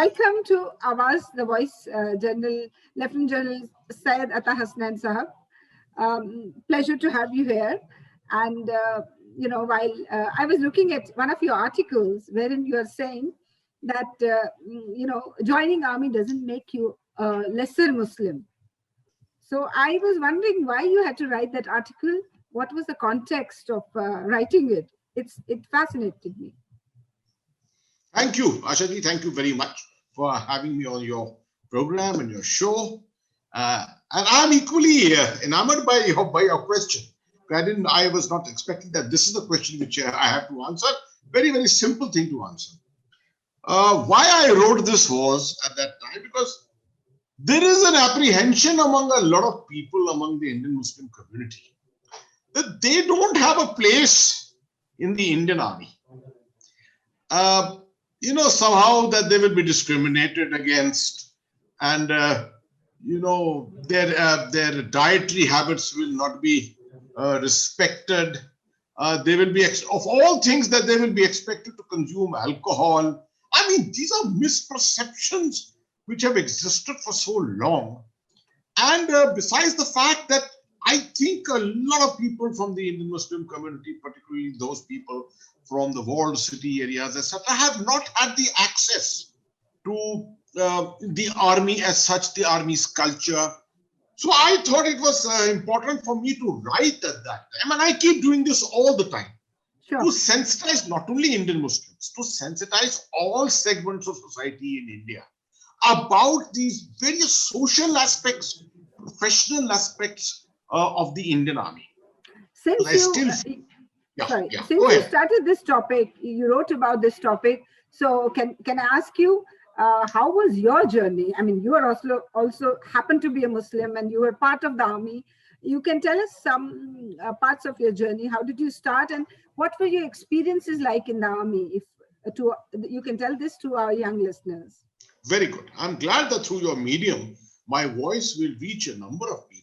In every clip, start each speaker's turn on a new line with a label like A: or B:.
A: Welcome to Awaz, the Voice, General Lieutenant General Syed Atta Hasnan Sahab. Pleasure to have you here. And while I was looking at one of your articles wherein you are saying that joining army doesn't make you a lesser Muslim. So I was wondering why you had to write that article. What was the context of writing it? It fascinated me.
B: Thank you, Ashaji. Thank you very much for having me on your program and your show. And I'm equally enamored by your question. I was not expecting that this is the question which I have to answer. Very, very simple thing to answer. Why I wrote this was at that time because there is an apprehension among a lot of people among the Indian Muslim community that they don't have a place in the Indian army. Somehow that they will be discriminated against, and their dietary habits will not be respected. They will be of all things that they will be expected to consume alcohol. I mean, these are misperceptions which have existed for so long. And besides the fact that I think a lot of people from the Indian Muslim community, particularly those people from the walled city areas, etc., have not had the access to the army as such, the army's culture. So I thought it was important for me to write at that time, and I keep doing this all the time, to sensitize not only Indian Muslims, to sensitize all segments of society in India about these various social aspects, professional aspects of the Indian army.
A: Since you started this topic, you wrote about this topic. So can I ask you, how was your journey? I mean, you are also happen to be a Muslim and you were part of the army. You can tell us some parts of your journey. How did you start and what were your experiences like in the army? You can tell this to our young listeners.
B: Very good. I'm glad that through your medium, my voice will reach a number of people.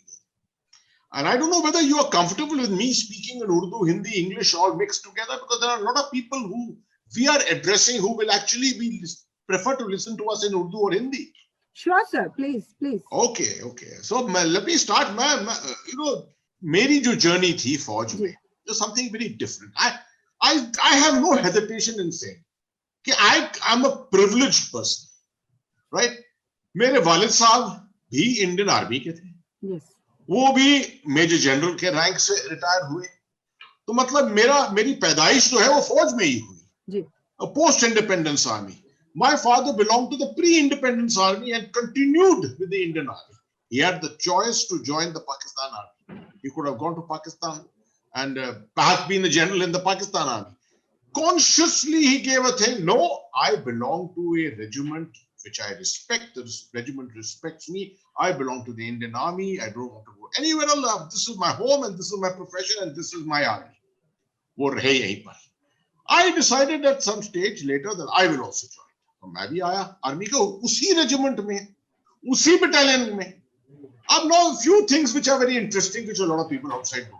B: And I don't know whether you are comfortable with me speaking in Urdu, Hindi, English all mixed together, because there are a lot of people who we are addressing who will actually prefer to listen to us in Urdu or Hindi.
A: Sure, sir. Please.
B: Okay. So let me start. मेरी जो journey थी फौज में, जो something very different. I have no hesitation in saying कि I'm a privileged person, right? मेरे वालिद साहब भी इंडियन आर्मी के थे.
A: Yes.
B: वो भी मेजर जनरल के रैंक से रिटायर हुए. तो मतलब मेरी पैदाइश जो है वो फौज में ही हुई. Post independence army. My father belonged to the pre-independence army and continued with the Indian army. He had the choice to join the Pakistan army. He could have gone to Pakistan and perhaps been a general in the Pakistan army. Consciously he gave a thing. No, I belong to a regiment which I respect. The regiment respects me. I belong to the Indian army. I don't want to go anywhere else. This is my home and this is my profession and this is my army. वो रहे यहीं पर. I decided at some stage later that I will also join. तो मैं भी आया army के उसी रेजिमेंट में, उसी बटालियन में. अब now few things which are very interesting which a lot of people outside know.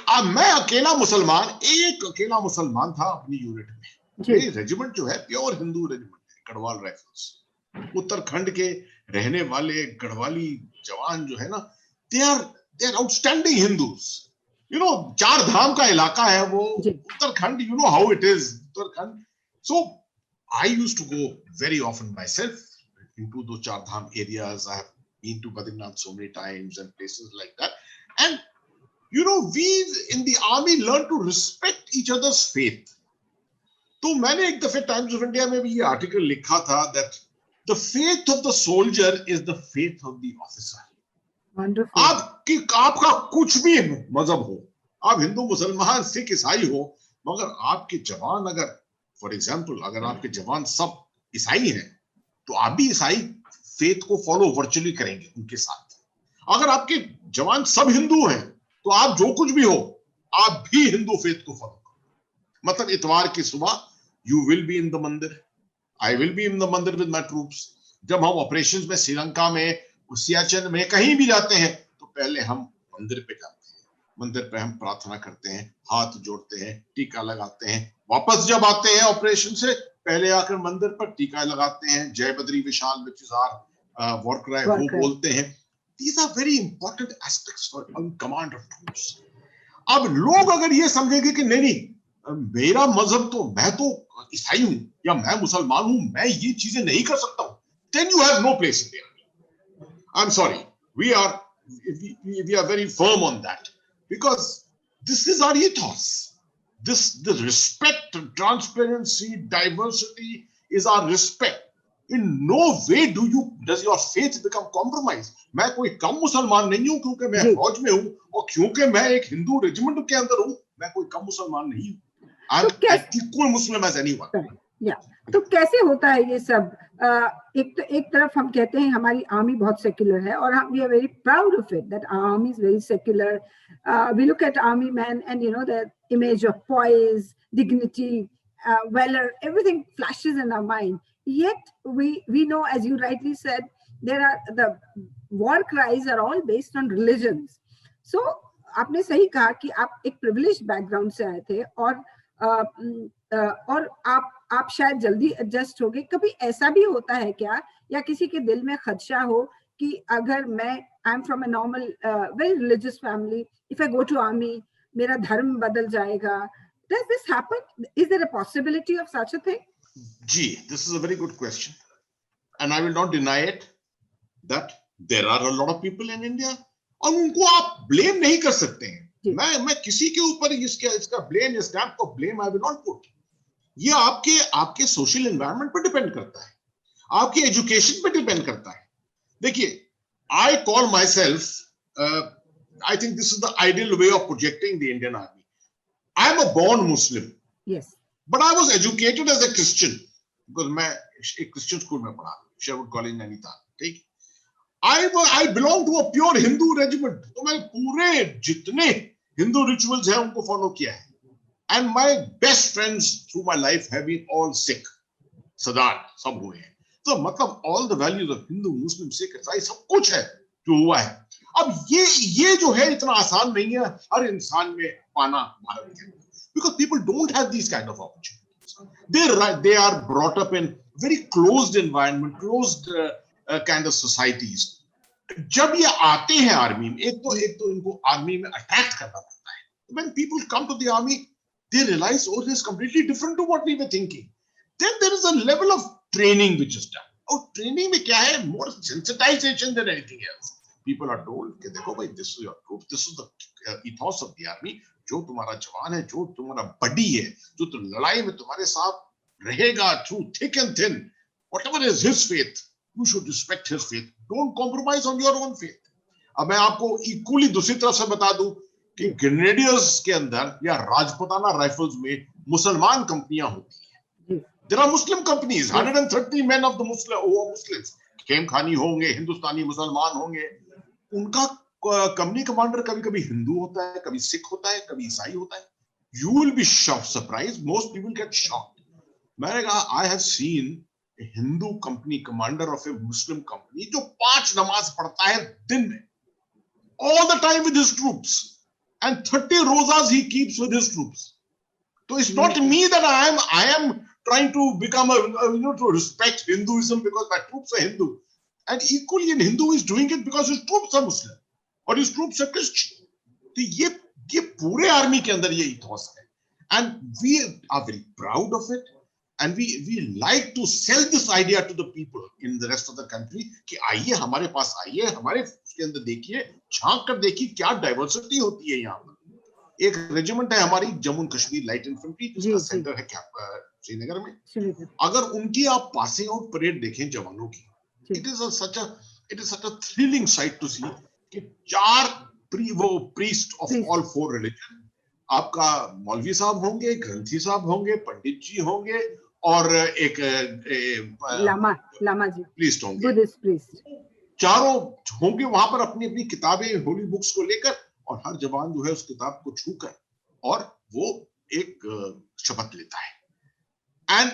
B: अब मैं अकेला मुसलमान था अपनी यूनिट में. ये रेजिमेंट जो है प्योर हिंदू रेजिमेंट है, गढ़वाल राइफल्स. उत्तराखंड के रहने वाले गढ़वाली जवान जो है ना, they are outstanding Hindus. चार धाम का इलाका है वो Uttarakhand. You know how it is, Uttarakhand. So I used to go very often myself into those Char Dham areas. I have been to Badrinath so many times and places like that. And we in the army learn to respect each other's faith. तो मैंने एक दफे times of India में भी ये article लिखा था that the faith of the soldier is the faith of the officer.
A: Wonderful.
B: आपका कुछ भी मजहब हो, आप हिंदू मुसलमान सिख ईसाई हो, मगर आपके जवान अगर फॉर एग्जाम्पल अगर आपके जवान सब ईसाई हैं तो आप भी ईसाई फेथ को फॉलो वर्चुअली करेंगे उनके साथ. अगर आपके जवान सब हिंदू हैं तो आप जो कुछ भी हो आप भी हिंदू फेथ को फॉलो करो. मतलब इतवार की सुबह you will be in the mandir, I will be in the mandir with my troops. जब हम ऑपरेशंस में श्रीलंका में, सियाचिन में कहीं भी जाते हैं तो पहले हम मंदिर पे जाते हैं. मंदिर पे हम प्रार्थना करते हैं, हाथ जोड़ते हैं, टीका लगाते हैं. वापस जब आते हैं ऑपरेशन से पहले आकर मंदिर पर टीका लगाते हैं, Jai Badri Vishal which is our war cry, वो बोलते हैं. These are very important aspects for command of troops. अब लोग अगर ये समझेंगे कि नहीं मेरा मजहब तो, मैं तो ईसाई हूं या मैं मुसलमान हूं, मैं ये चीजें नहीं कर सकता हूं, then you have no place in there. I'm sorry, we are very firm on that because this is our ethos. The respect, transparency, diversity is our respect. In no way does your faith become compromised. मैं कोई कम मुसलमान नहीं हूं क्योंकि मैं फौज में हूं और क्योंकि मैं एक हिंदू रेजिमेंट के अंदर हूं, मैं कोई कम मुसलमान नहीं हूं. I'm equal Muslim as anyone.
A: तो कैसे होता है ये सब? एक तरफ हम कहते हैं हमारी आर्मी बहुत सेक्युलर है और हम we are very proud of it that our army is very secular. We look at army man and you know the image of poise, dignity, valor, everything flashes in our mind. Yet we know, as you rightly said, the war cries are all based on religions. So आपने सही कहा कि आप एक privileged background से आए थे और आप शायद जल्दी एडजस्ट हो गए. कभी ऐसा भी होता है क्या, या किसी के दिल में खदशा हो कि अगर मैं I am from a normal very religious family, if I go to army मेरा धर्म बदल जाएगा? Does this happen? Is there a possibility of such a thing?
B: Gee, this is a very good question. And I will not deny it that there are a lot of people in India. और उनको आप blame नहीं कर सकते हैं. मैं किसी के ऊपर इसका blame, इस stamp को blame I will not put. ये आपके social environment पर depend करता है, आपके education पर depend करता है. देखिए, I call myself, I think this is the ideal way of projecting the Indian Army. I am a born Muslim.
A: Yes.
B: But I was educated as a Christian because मैं एक Christian school में पढ़ा, Sherwood College Nainital. ठीक. I belong to a pure Hindu regiment. तो मैं पूरे जितने Hindu rituals हैं उनको follow किया है. And my best friends through my life have been all Sikh. सरदार सब हुए हैं. तो मतलब all the values of Hindu, Muslim, Sikh, Isai सब कुछ है जो हुआ है. अब ये जो है इतना आसान नहीं है हर इंसान में पाना भारत के अंदर, because people don't have these kind of opportunities. They are brought up in very closed environment, closed kind of societies. जब ये आते हैं आर्मी में, एक तो इनको आर्मी में अटैक करना पड़ता है. When people come to the army, they realize, oh, this is completely different to what we were thinking. Then there is a level of training which is done. और training में क्या है, more sensitization than anything else. People are told कि देखो भाई, this is your troop, this is the ethos of the army. जो तुम्हारा जवान है, जो तुम्हारा बडी है, जो तुम लड़ाई में तुम्हारे साथ रहेगा through thick and thin, whatever is his faith, you should respect his faith. Don't compromise on your own faith. अब मैं आपको इक्वली दूसरी तरफ से बता दूं कि ग्रेनेडियर्स के अंदर या राजपुताना राइफल्स में मुसलमान कंपनियां होती हैं. There are Muslim companies, 130 men of the Muslims. Khem खानी होंगे, हिंदुस्तानी मुसलमान होंगे. उनका कंपनी कमांडर कभी-कभी हिंदू होता है, कभी सिख होता है, कभी ईसाई होता है. You will be shocked, surprised. Most people get shocked. मैंने कहा, I have seen a Hindu company commander of a Muslim company जो 5 नमाज पढ़ता है दिन में, all the time with his troops, and 30 rozas he keeps with his troops. So it's not me that I am trying to become to respect Hinduism because my troops are Hindu. And equally, an Hindu is doing it because his troops are Muslim or his troops are Christian. तो ये पूरे army के अंदर ये ethos है. And we are very proud of it. And we like to sell this idea to the people in the rest of the country कि आइए हमारे पास आइए, हमारे उसके अंदर देखिए, झांक कर देखिए क्या डाइवर्सिटी होती है यहाँ पर. एक रेजिमेंट है हमारी जम्मू कश्मीर लाइट इन्फेंट्री, जिसका सेंटर है श्रीनगर में. अगर उनकी आप पासिंग आउट परेड देखें जवानों की, it is such a thrilling sight to see कि 4 priest of all 4 religion, आपका मौलवी साहब होंगे, ग्रंथी साहब होंगे, पंडित जी होंगे और एक
A: लामा जी
B: प्रीस्ट होंगे,
A: बुद्धिस्ट प्रीस्ट,
B: चारों होंगे वहां पर अपनी अपनी किताबें, होली बुक्स को लेकर, और हर जवान जो है उस किताब को छूकर और वो एक शपथ लेता है. And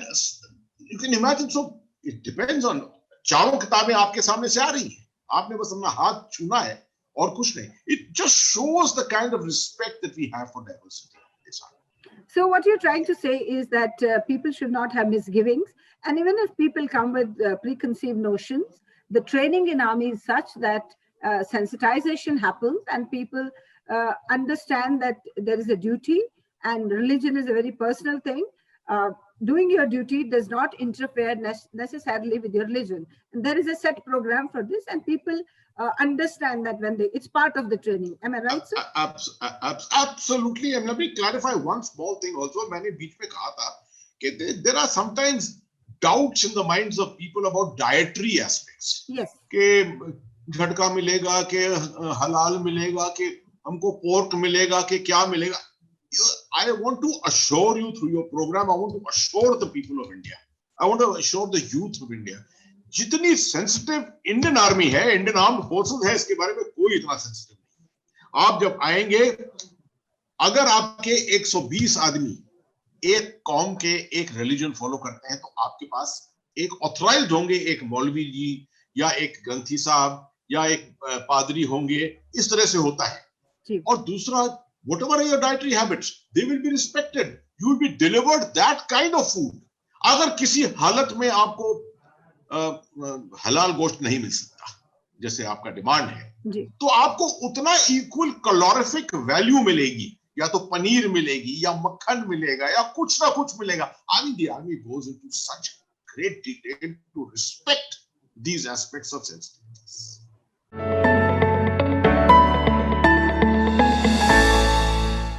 B: you can imagine, so it depends on, चारों किताबें आपके सामने से आ रही हैं, आपने बस अपना हाथ छूना है और कुछ नहीं. It just shows the kind of respect that we have for diversity.
A: So what you're trying to say is that people should not have misgivings, and even if people come with preconceived notions, the training in army is such that sensitization happens, and people understand that there is a duty, and religion is a very personal thing. Uh, Doing your duty does not interfere necessarily with your religion, and there is a set program for this, and people understand that when it's part of the training. Am I right, sir?
B: Absolutely. And let me clarify one small thing also. मैंने बीच में कहा था कि there are sometimes doubts in the minds of people about dietary aspects.
A: Yes.
B: कि झटका मिलेगा, कि हलाल मिलेगा, कि हमको पोर्क मिलेगा, कि क्या मिलेगा. I want to assure you through your program, I want to assure the people of India, I want to assure the youth of India, जितनी सेंसिटिव इंडियन आर्मी है, इंडियन आर्म्ड फोर्सेस है, इसके बारे में कोई इतना सेंसिटिव नहीं. आप जब आएंगे, अगर आपके 120 आदमी एक कौम के एक रिलीजन फॉलो करते हैं, तो आपके पास एक ऑथराइज्ड होंगे, एक मौलवी जी या एक ग्रंथी साहब या एक पादरी होंगे. इस तरह से होता है. और दूसरा, whatever are your dietary habits, they will be respected. You will be delivered that kind of food. अगर किसी हालत में आपको हलाल गोश्त नहीं मिल सकता, जैसे आपका डिमांड है, तो आपको उतना इक्वल कैलोरिफिक वैल्यू मिलेगी, या तो पनीर मिलेगी, या मक्खन मिलेगा, या कुछ ना कुछ मिलेगा. I mean, the army goes into such great detail to respect these aspects of sensitiveness.